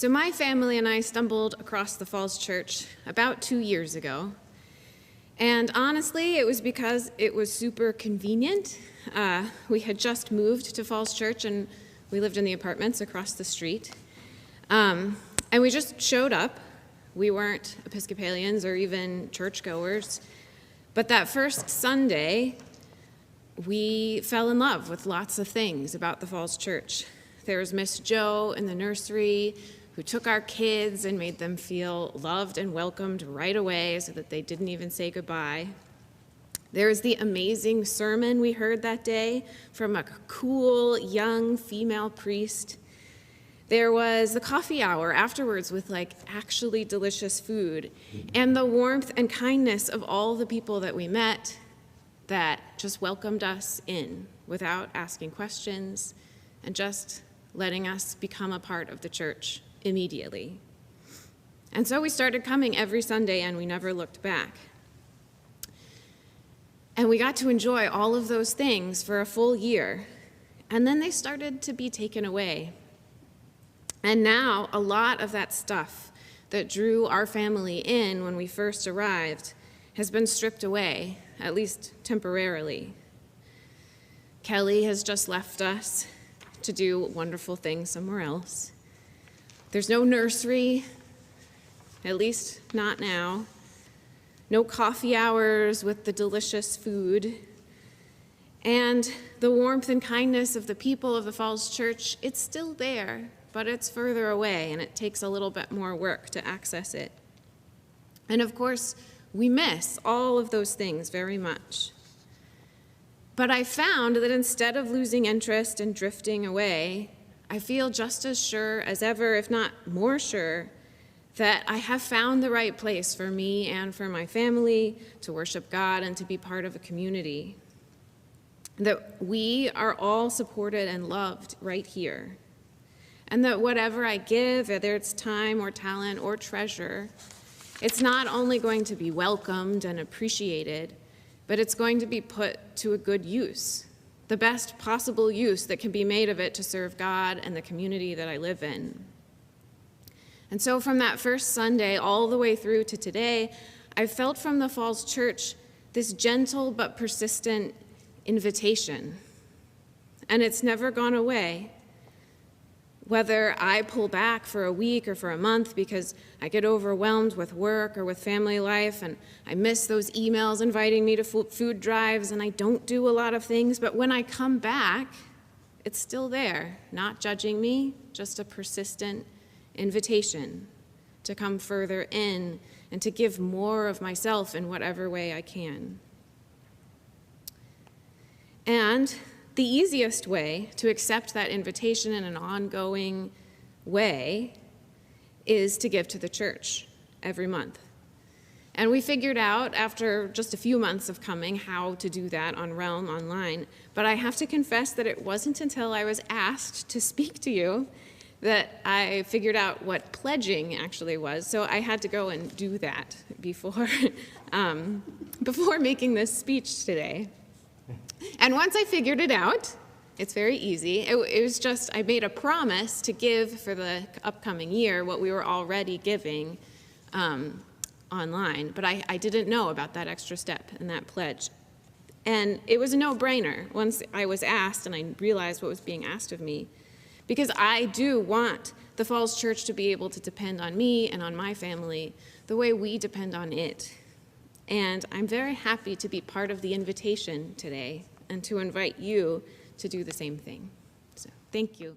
So my family and I stumbled across the Falls Church about 2 years ago. And honestly, it was because it was super convenient. We had just moved to Falls Church and we lived in the apartments across the street. And we just showed up. We weren't Episcopalians or even churchgoers. But that first Sunday, we fell in love with lots of things about the Falls Church. There was Miss Jo in the nursery who took our kids and made them feel loved and welcomed right away so that they didn't even say goodbye. There was the amazing sermon we heard that day from a cool, young female priest. There was the coffee hour afterwards with actually delicious food, and the warmth and kindness of all the people that we met that just welcomed us in without asking questions and just letting us become a part of the church immediately. And so we started coming every Sunday and we never looked back. And we got to enjoy all of those things for a full year. And then they started to be taken away. And now a lot of that stuff that drew our family in when we first arrived has been stripped away, at least temporarily. Kelly has just left us to do wonderful things somewhere else. There's no nursery, at least not now. No coffee hours with the delicious food. And the warmth and kindness of the people of the Falls Church, it's still there, but it's further away, and it takes a little bit more work to access it. And of course, we miss all of those things very much. But I found that instead of losing interest and drifting away, I feel just as sure as ever, if not more sure, that I have found the right place for me and for my family to worship God and to be part of a community. That we are all supported and loved right here. And that whatever I give, whether it's time or talent or treasure, it's not only going to be welcomed and appreciated, but it's going to be put to a good use, the best possible use that can be made of it to serve God and the community that I live in. And so from that first Sunday all the way through to today, I felt from the Falls Church this gentle but persistent invitation. And it's never gone away. Whether I pull back for a week or for a month because I get overwhelmed with work or with family life and I miss those emails inviting me to food drives and I don't do a lot of things, but when I come back, it's still there, not judging me, just a persistent invitation to come further in and to give more of myself in whatever way I can. And the easiest way to accept that invitation in an ongoing way is to give to the church every month. And we figured out after just a few months of coming how to do that on Realm Online. But I have to confess that it wasn't until I was asked to speak to you that I figured out what pledging actually was. So I had to go and do that before making this speech today. And once I figured it out, it's very easy. It was just, I made a promise to give for the upcoming year what we were already giving online, but I didn't know about that extra step and that pledge. And it was a no-brainer once I was asked and I realized what was being asked of me, because I do want the Falls Church to be able to depend on me and on my family the way we depend on it. And I'm very happy to be part of the invitation today and to invite you to do the same thing. So, thank you.